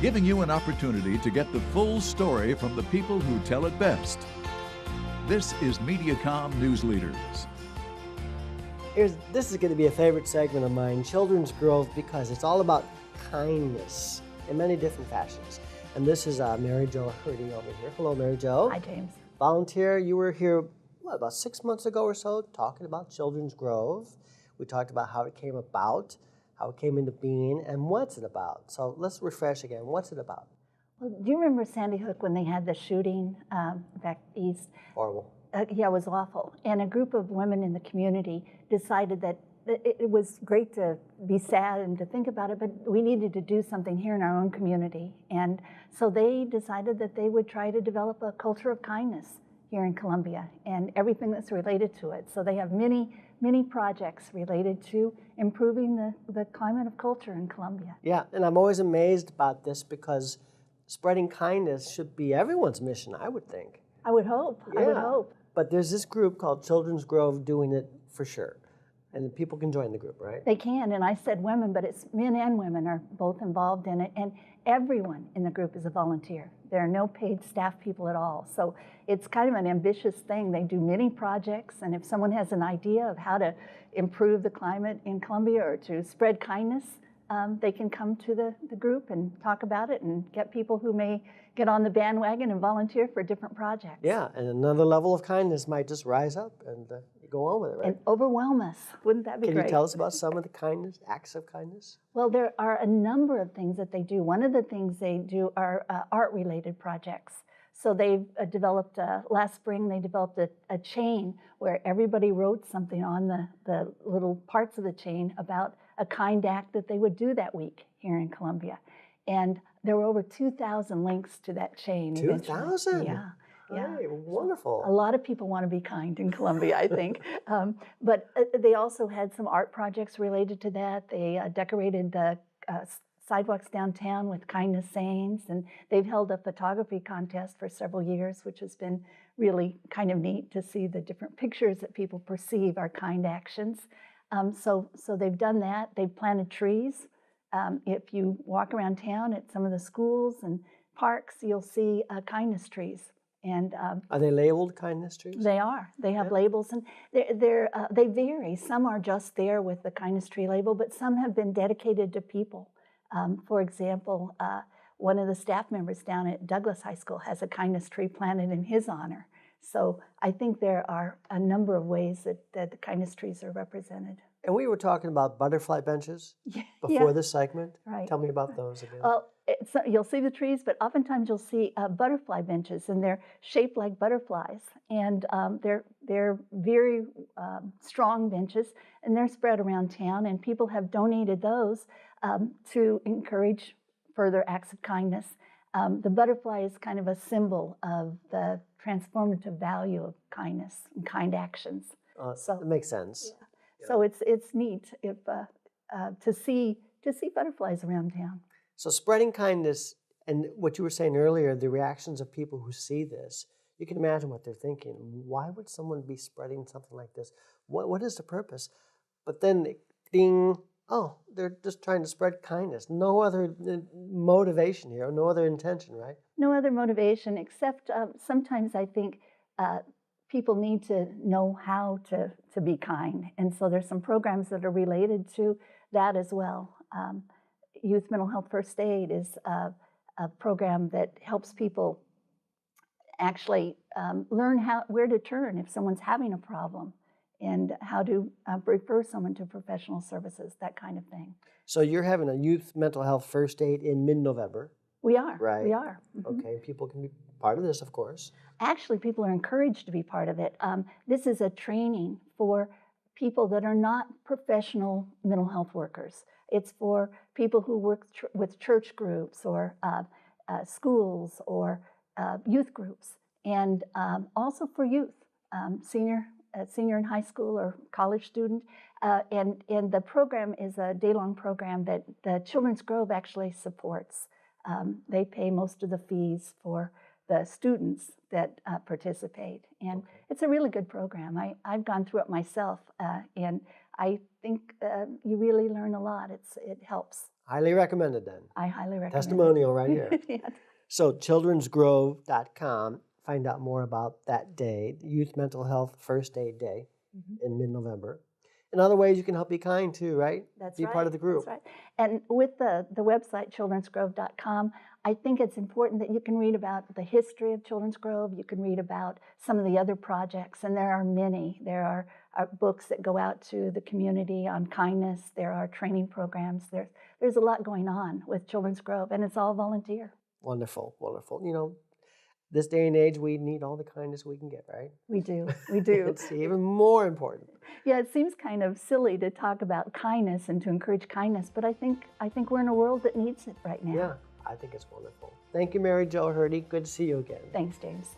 giving you an opportunity to get the full story from the people who tell it best. This is Mediacom NEWSLEADERS. This is going to be a favorite segment of mine, Children's Grove, because it's all about kindness in many different fashions. And this is Mary Jo Herde over here. Hello, Mary Jo. Hi, James. Volunteer. You were here, about 6 months ago or so, talking about Children's Grove. We talked about how it came about, how it came into being, and what's it about. So let's refresh again. What's it about? Well, do you remember Sandy Hook when they had the shooting back east? Horrible. Yeah, it was awful. And a group of women in the community decided that it was great to be sad and to think about it, but we needed to do something here in our own community. And so they decided that they would try to develop a culture of kindness here in Columbia and everything that's related to it. So they have many projects related to improving the climate of culture in Columbia. Yeah, and I'm always amazed about this because spreading kindness should be everyone's mission, I would think. I would hope. Yeah. I would hope. But there's this group called Children's Grove doing it for sure. And people can join the group, right? They can, and I said women, but it's men and women are both involved in it, and everyone in the group is a volunteer. There are no paid staff people at all, so it's kind of an ambitious thing. They do many projects, and if someone has an idea of how to improve the climate in Columbia or to spread kindness, they can come to the group and talk about it and get people who may get on the bandwagon and volunteer for different projects. Yeah, and another level of kindness might just rise up and go on with it, right? And overwhelm us. Wouldn't that be great? Can you tell us about some of the kindness, acts of kindness? Well, there are a number of things that they do. One of the things they do are art-related projects. So they've developed, last spring, they developed a chain where everybody wrote something on the little parts of the chain about a kind act that they would do that week here in Columbia. And there were over 2,000 links to that chain. 2,000? Yeah. Yeah. Hey, wonderful. A lot of people want to be kind in Columbia, I think. But they also had some art projects related to that. They decorated the sidewalks downtown with kindness sayings, and they've held a photography contest for several years, which has been really kind of neat to see the different pictures that people perceive are kind actions. So they've done that. They've planted trees. If you walk around town at some of the schools and parks, you'll see kindness trees. And are they labeled kindness trees? They are. They have labels, and they vary. Some are just there with the kindness tree label, but some have been dedicated to people. For example, one of the staff members down at Douglas High School has a kindness tree planted in his honor. So I think there are a number of ways that the kindness trees are represented. And we were talking about butterfly benches before this segment. Right. Tell me about those again. Well, you'll see the trees, but oftentimes you'll see butterfly benches, and they're shaped like butterflies. And they're very strong benches, and they're spread around town, and people have donated those to encourage further acts of kindness. The butterfly is kind of a symbol of the transformative value of kindness and kind actions. So it makes sense. Yeah. Yeah. So it's neat if to see butterflies around town. So spreading kindness, and what you were saying earlier, the reactions of people who see this, you can imagine what they're thinking. Why would someone be spreading something like this? What is the purpose? But then, ding, oh, they're just trying to spread kindness. No other motivation here, no other intention, right? No other motivation, except sometimes I think people need to know how to be kind. And so there's some programs that are related to that as well. Youth Mental Health First Aid is a program that helps people actually learn where to turn if someone's having a problem, and how to refer someone to professional services, that kind of thing. So you're having a Youth Mental Health First Aid in mid-November. We are. Right. We are. Mm-hmm. Okay, people can be part of this, of course. Actually, people are encouraged to be part of it. This is a training for people that are not professional mental health workers. It's for people who work with church groups or schools or youth groups, and also for youth, senior in high school or college student. And the program is a day-long program that the Children's Grove actually supports. They pay most of the fees for the students that participate. And it's a really good program. I've gone through it myself, and I think you really learn a lot. It helps. Highly recommended then. I highly recommend Testimonial right here. it. Yeah. So childrensgrove.com, find out more about that day, Youth Mental Health First Aid Day in mid-November. And other ways you can help be kind too, right? That's be right. part of the group. That's right. And with the website, childrensgrove.com, I think it's important that you can read about the history of Children's Grove. You can read about some of the other projects, and there are many. There are books that go out to the community on kindness. There are training programs. There's a lot going on with Children's Grove, and it's all volunteer. Wonderful, wonderful. You know, this day and age, we need all the kindness we can get, right? We do. We do. It's even more important. Yeah, it seems kind of silly to talk about kindness and to encourage kindness, but I think we're in a world that needs it right now. Yeah, I think it's wonderful. Thank you, Mary Jo Herde. Good to see you again. Thanks, James.